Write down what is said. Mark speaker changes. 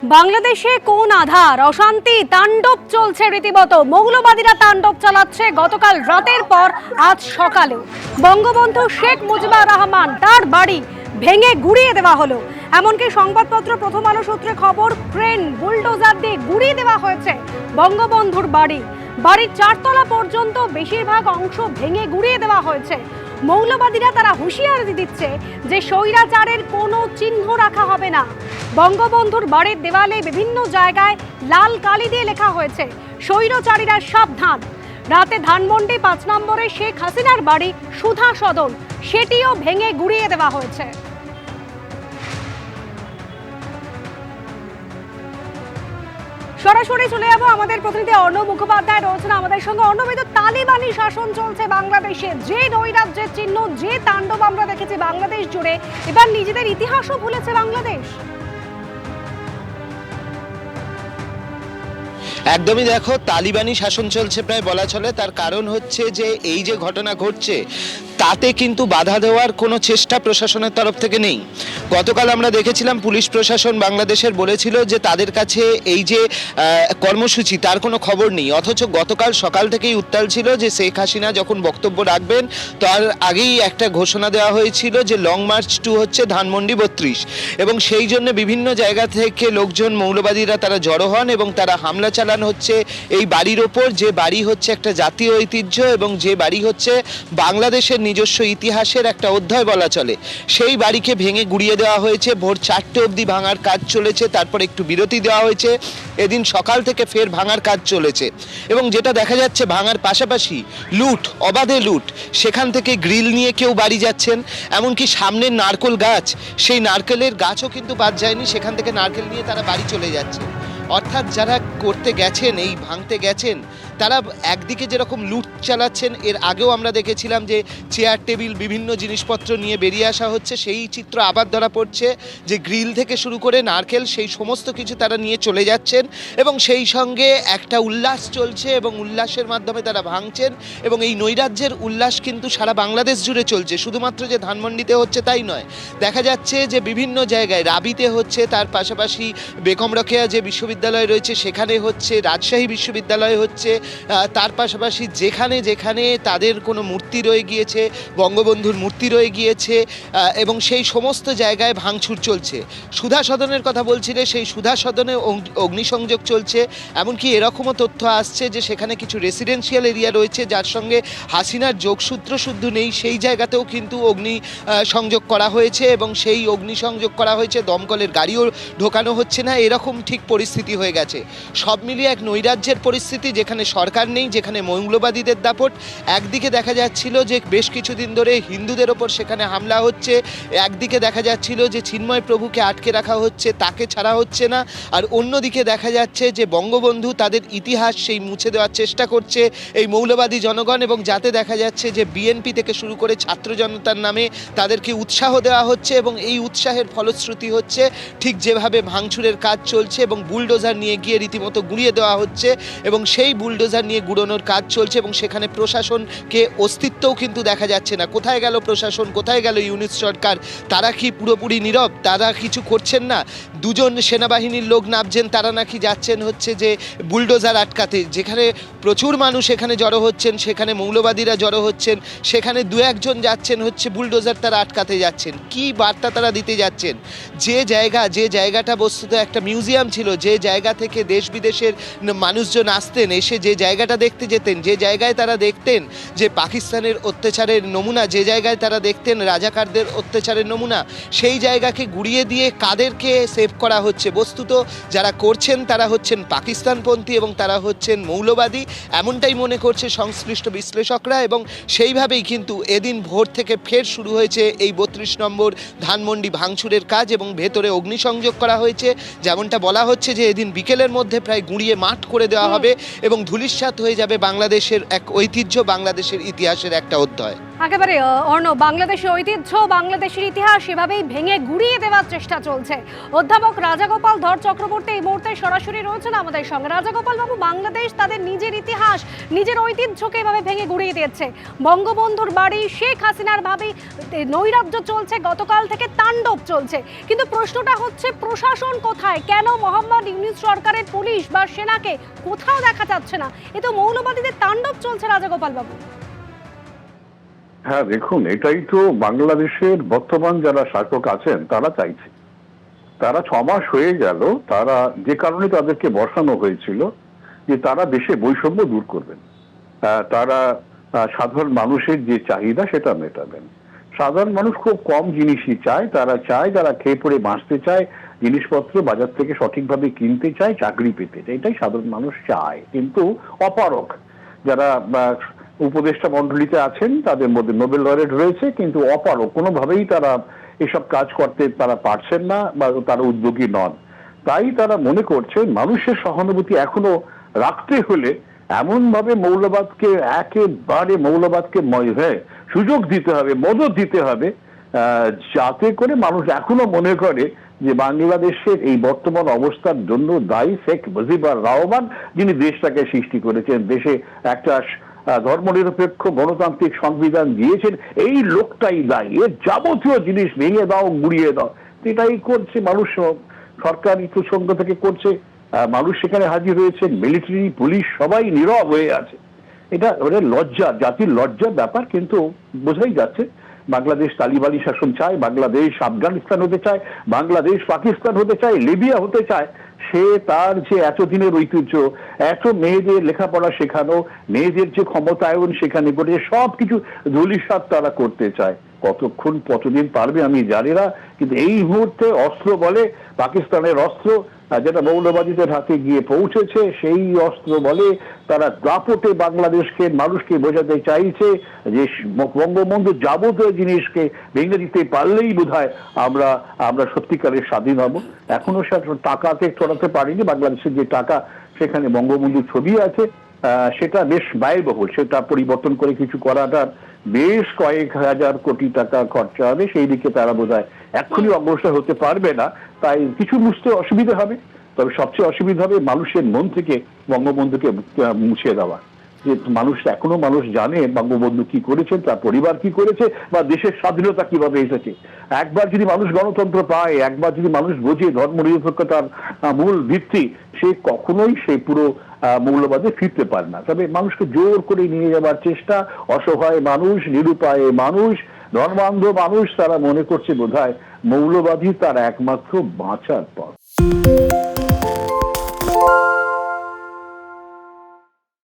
Speaker 1: বাংলাদেশে কোন আধার অশান্তি তাণ্ডব চলছে রীতিমতো মৌলবাদীরা তাণ্ডব চালাচ্ছে গতকাল রাতের পর আজ সকালেও বঙ্গবন্ধু শেখ মুজিবুর রহমান তার বাড়ি ভেঙে গুড়িয়ে দেওয়া হলো। এমনকি সংবাদপত্র প্রথম আলো সূত্রে খবর ক্রেন বুলডোজার দিয়ে গুড়িয়ে দেওয়া হয়েছে বঙ্গবন্ধুর বাড়ির 4 তলা পর্যন্ত বেশিরভাগ অংশ ভেঙে গুড়িয়ে দেওয়া হয়েছে। মৌলবাদীরা তারা হুঁশিয়ারি দিচ্ছে যে স্বৈরাচারের কোনো চিহ্ন রাখা হবে না। বঙ্গবন্ধুর বাড়ির দেওয়ালে বিভিন্ন জায়গায় লাল কালি দিয়ে লেখা হয়েছে স্বৈরাচারীরা সাবধান। রাতে ধানমন্ডি 5 নম্বরে শেখ হাসিনার বাড়ি সুধা সদন সেটিও ভেঙে গুড়িয়ে দেওয়া হয়েছে। সরাসরি চলে যাবো আমাদের প্রতিনিধি অর্ণব মুখোপাধ্যায় রয়েছেন আমাদের সঙ্গে। অর্ণব, তালিবানি শাসন চলছে বাংলাদেশে, যে নৈরাজ্যের চিহ্ন, যে তাণ্ডব আমরা দেখেছি বাংলাদেশ জুড়ে, এবার নিজেদের ইতিহাসও ভুলেছে বাংলাদেশ।
Speaker 2: একদমই দেখো, তালিবানি শাসন চলছে প্রায় বলা চলে। তার কারণ হচ্ছে যে এই যে ঘটনা ঘটছে তাতে কিন্তু বাধা দেওয়ার কোনো চেষ্টা প্রশাসনের তরফ থেকে নেই। গতকাল আমরা দেখেছিলাম পুলিশ প্রশাসন বাংলাদেশের বলেছিল যে তাদের কাছে এই যে কর্মসূচি তার কোনো খবর নেই, অথচ গতকাল সকাল থেকেই উত্তাল ছিল যে শেখ হাসিনা যখন বক্তব্য রাখবেন তার আগেই একটা ঘোষণা দেওয়া হয়েছিল যে লং মার্চ টু হচ্ছে ধানমন্ডি 32, এবং সেই জন্য বিভিন্ন জায়গা থেকে লোকজন মৌলবাদীরা তারা জড়ো হন এবং তারা হামলা চালান হচ্ছে এই বাড়ির ওপর, যে বাড়ি হচ্ছে একটা জাতীয় ঐতিহ্য এবং যে বাড়ি হচ্ছে বাংলাদেশের নিজস্ব ইতিহাসের একটা অধ্যায় বলা চলে। সেই বাড়িকে ভেঙে গুড়িয়ে দেওয়া হয়েছে। ভোর 4টে অবধি ভাঙার কাজ চলেছে, তারপর একটু বিরতি দেওয়া হয়েছে। এদিন সকাল থেকে ফের ভাঙার কাজ চলেছে এবং যেটা দেখা যাচ্ছে ভাঙার পাশাপাশি লুট, অবাধে লুট। সেখান থেকে গ্রিল নিয়ে কেউ বাড়ি যাচ্ছেন, এমনকি সামনের নারকেল গাছ, সেই নারকেলের গাছও কিন্তু বাদ যায়নি, সেখান থেকে নারকেল নিয়ে তারা বাড়ি চলে যাচ্ছে। অর্থাৎ যারা করতে গেছেন, এই ভাঙতে গেছেন, তারা একদিকে যেরকম লুট চালাচ্ছেন, এর আগেও আমরা দেখেছিলাম যে চেয়ার টেবিল বিভিন্ন জিনিসপত্র নিয়ে বেরিয়ে আসা হচ্ছে, সেই চিত্র আবার ধরা পড়ছে যে গ্রিল থেকে শুরু করে নারকেল সেই সমস্ত কিছু তারা নিয়ে চলে যাচ্ছেন এবং সেই সঙ্গে একটা উল্লাস চলছে এবং উল্লাসের মাধ্যমে তারা ভাঙছেন। এবং এই নৈরাজ্যের উল্লাস কিন্তু সারা বাংলাদেশ জুড়ে চলছে, শুধুমাত্র যে ধানমন্ডিতে হচ্ছে তাই নয়। দেখা যাচ্ছে যে বিভিন্ন জায়গায় রাবিতে হচ্ছে, তার পাশাপাশি বেগম রোকেয়া যে বিশ্ববিদ্যালয় রয়েছে সেখানে হচ্ছে, রাজশাহী বিশ্ববিদ্যালয় হচ্ছে, তার পাশাপাশি যেখানে যেখানে তাদের কোনো মূর্তি রয়ে গিয়েছে, বঙ্গবন্ধুর মূর্তি রয়ে গিয়েছে, এবং সেই সমস্ত জায়গায় ভাঙচুর চলছে। সুধা সদনের কথা বলছিলে, সেই সুধা সদনে অগ্নিসংযোগ চলছে। এমনকি এরকমও তথ্য আসছে যে সেখানে কিছু রেসিডেন্সিয়াল এরিয়া রয়েছে যার সঙ্গে হাসিনার যোগসূত্র শুদ্ধ নেই, সেই জায়গাতেও কিন্তু অগ্নি সংযোগ করা হয়েছে এবং সেই অগ্নিসংযোগ করা হয়েছে, দমকলের গাড়িও ঢোকানো হচ্ছে না, এরকম ঠিক পরিস্থিতি হয়ে গেছে। সব মিলিয়ে এক নৈরাজ্যের পরিস্থিতি, যেখানে সরকার নেই, যেখানে মৌলবাদীদের দাপট। একদিকে দেখা যাচ্ছিল যে বেশ কিছুদিন ধরে হিন্দুদের ওপর সেখানে হামলা হচ্ছে, একদিকে দেখা যাচ্ছিল যে চিন্ময় প্রভুকে আটকে রাখা হচ্ছে, তাকে ছাড়া হচ্ছে না, আর অন্যদিকে দেখা যাচ্ছে যে বঙ্গবন্ধু তাদের ইতিহাস সেই মুছে দেওয়ার চেষ্টা করছে এই মৌলবাদী জনগণ, এবং যাতে দেখা যাচ্ছে যে বিএনপি থেকে শুরু করে ছাত্র জনতার নামে তাদেরকে উৎসাহ দেওয়া হচ্ছে এবং এই উৎসাহের ফলশ্রুতি হচ্ছে ঠিক যেভাবে ভাঙচুরের কাজ চলছে এবং বুলডোজার নিয়ে গিয়ে রীতিমতো গুঁড়িয়ে দেওয়া হচ্ছে এবং সেই বুলডোজার নিয়ে গুঁড়োনোর কাজ চলছে এবং সেখানে প্রশাসনকে অস্তিত্বও কিন্তু দেখা যাচ্ছে না। কোথায় গেল প্রশাসন, কোথায় গেল ইউনিট সরকার? তারা কি পুরোপুরি নীরব? তারা কিছু করছেন না? দুজন সেনাবাহিনীর লোক নামছেন, তারা নাকি যাচ্ছেন হচ্ছে যে বুলডোজার আটকাতে। যেখানে প্রচুর মানুষ এখানে জড়ো হচ্ছেন, সেখানে মৌলবাদীরা জড়ো হচ্ছেন, সেখানে 2-1 জন যাচ্ছেন হচ্ছে বুলডোজার তারা আটকাতে যাচ্ছেন। কি বার্তা তারা দিতে যাচ্ছেন? যে জায়গাটা বস্তুত একটা মিউজিয়াম ছিল, যে জায়গা থেকে দেশ বিদেশের মানুষজন আসতেন, এসে যে জায়গাটা দেখতে যেতেন, যে জায়গায় তারা দেখতেন যে পাকিস্তানের অত্যাচারের নমুনা, যে জায়গায় তারা দেখতেন রাজাকারদের অত্যাচারের নমুনা, সেই জায়গাকে গুড়িয়ে দিয়ে কাদেরকে সেভ করা হচ্ছে? বস্তুত যারা করছেন তারা হচ্ছেন পাকিস্তানপন্থী এবং তারা হচ্ছেন মৌলবাদী, এমনটাই মনে করছে সংশ্লিষ্ট বিশ্লেষকরা। এবং সেইভাবেই কিন্তু এদিন ভোর থেকে ফের শুরু হয়েছে এই 32 নম্বর ধানমন্ডি ভাঙচুরের কাজ এবং ভেতরে অগ্নিসংযোগ করা হয়েছে। যেমনটা বলা হচ্ছে যে এদিন বিকেলের মধ্যে প্রায় গুঁড়িয়ে মাঠ করে দেওয়া হবে এবং ধূলিসাৎ হয়ে যাবে বাংলাদেশের এক ঐতিহ্য, বাংলাদেশের ইতিহাসের একটা অধ্যায়।
Speaker 1: একেবারে অর্ণব, বাংলাদেশের ঐতিহ্য, বাংলাদেশের ইতিহাস এভাবেই ভেঙে গুড়িয়ে দেওয়ার চেষ্টা চলছে। অধ্যাপক রাজাগোপাল ধর চক্রবর্তী এই মুহূর্তে সরাসরি রয়েছেন আমাদের সঙ্গে। রাজাগোপাল বাবু, বাংলাদেশ তাদের নিজের ইতিহাস, নিজের ঐতিহ্যকে এভাবে ভেঙে গুড়িয়ে দিচ্ছে। বঙ্গবন্ধুর বাড়ি, শেখ হাসিনার ভাবি নৈরাজ্য চলছে, গতকাল থেকে তাণ্ডব চলছে। কিন্তু প্রশ্নটা হচ্ছে, প্রশাসন কোথায়? কেন মোহাম্মদ ইউনূস সরকারের পুলিশ বা সেনাকে কোথাও দেখা যাচ্ছে না? এ তো মৌলবাদীদের তাণ্ডব চলছে রাজাগোপাল বাবু।
Speaker 3: হ্যাঁ, দেখুন, এটাই তো বাংলাদেশের বর্তমান যারা শাসক আছেন তারা চাইছে। তারা 6 মাস হয়ে গেল, তারা যে কারণে তাদেরকে বসানো হয়েছিল যে তারা দেশে বৈষম্য দূর করবেন, তারা সাধারণ মানুষের যে চাহিদা সেটা মেটাবেন। সাধারণ মানুষ খুব কম জিনিসই চায়, তারা চায়, যারা খেয়ে পড়ে বাঁচতে চায়, জিনিসপত্র বাজার থেকে সঠিকভাবে কিনতে চায়, চাকরি পেতে চায়, এটাই সাধারণ মানুষ চায়। কিন্তু অপারক যারা উপদেষ্টা মন্ডলীতে আছেন তাদের মধ্যে নোবেল লরেট রয়েছে, কিন্তু অপারক, কোনোভাবেই তারা এসব কাজ করতে তারা পারছেন না বা তারা উদ্যোগী নন। তাই তারা মনে করছে মানুষের সহানুভূতি এখনো রাখতে হলে এমন ভাবে মৌলবাদকে একেবারে মৌলবাদকে সুযোগ দিতে হবে, মদত দিতে হবে, যাতে করে মানুষ এখনো মনে করে যে বাংলাদেশের এই বর্তমান অবস্থার জন্য দায়ী শেখ মুজিবুর রহমান, যিনি দেশটাকে সৃষ্টি করেছেন, দেশে একটা ধর্মনিরপেক্ষ গণতান্ত্রিক সংবিধান দিয়েছেন, এই লোকটাই দায়ী। এর যাবতীয় জিনিস ভেঙে দাও, গুড়িয়ে দাও, এটাই করছে মানুষ। সরকারি প্রসঙ্গ থেকে করছে, মানুষ সেখানে হাজির হয়েছেন, মিলিটারি, পুলিশ সবাই নীরব হয়ে আছে। এটা লজ্জা, জাতির লজ্জার ব্যাপার। কিন্তু বোঝাই যাচ্ছে বাংলাদেশ তালিবানি শাসন চায়, বাংলাদেশ আফগানিস্তান হতে চায়, বাংলাদেশ পাকিস্তান হতে চায়, লিবিয়া হতে চায়। সে তার যে এতদিনের ঐতিহ্য, এত মেয়েদের লেখাপড়া শেখানো, মেয়েদের যে ক্ষমতায়ন সেখানে করে সবকিছু ধূলিসাৎ তারা করতে চায়। কতক্ষণ কতদিন পারবে আমি জানি না, কিন্তু এই মুহূর্তে অস্ত্র বলে পাকিস্তানের অস্ত্র যেটা মৌলবাদীদের হাতে গিয়ে পৌঁছেছে, সেই অস্ত্র বলে তারা দাপটে বাংলাদেশকে মানুষকে বোঝাতে চাইছে যে বঙ্গবন্ধু যাবতীয় জিনিসকে ভেঙে দিতে পারলেই বোধহয় আমরা সত্যিকারের স্বাধীন হব। এখনো সে টাকাতে ছড়াতে পারিনি। বাংলাদেশের যে টাকা, সেখানে বঙ্গবন্ধুর ছবি আছে, সেটা বেশ ব্যয়বহুল। সেটা পরিবর্তন করে কিছু করাটা বেশ কয়েক হাজার কোটি টাকা খরচা হবে। সেই দিকে তারা বোধহয় এক্ষুনি অগ্রসর হতে পারবে না। তাই কিছু বুঝতে অসুবিধা হবে, তবে সবচেয়ে অসুবিধা হবে মানুষের মন থেকে বঙ্গবন্ধুকে মুছে দেওয়া। যে এখনো মানুষ জানে বঙ্গবন্ধু কি করেছেন, তার পরিবার কি করেছে, বা দেশের স্বাধীনতা কিভাবে এসেছে। একবার যদি মানুষ গণতন্ত্র পায়, একবার যদি মানুষ বোঝে ধর্মনিরপেক্ষতার মূল ভিত্তি, সে কখনোই সেই পুরো মৌলবাদে ফিরতে পারে না। তবে মানুষকে জোর করে নিয়ে যাবার চেষ্টা, অসহায় মানুষ, নিরুপায় মানুষ, ধর্মান্ধ মানুষ, তারা মনে করছে বোধহয় মৌলবাদী তার একমাত্র বাঁচার পথ।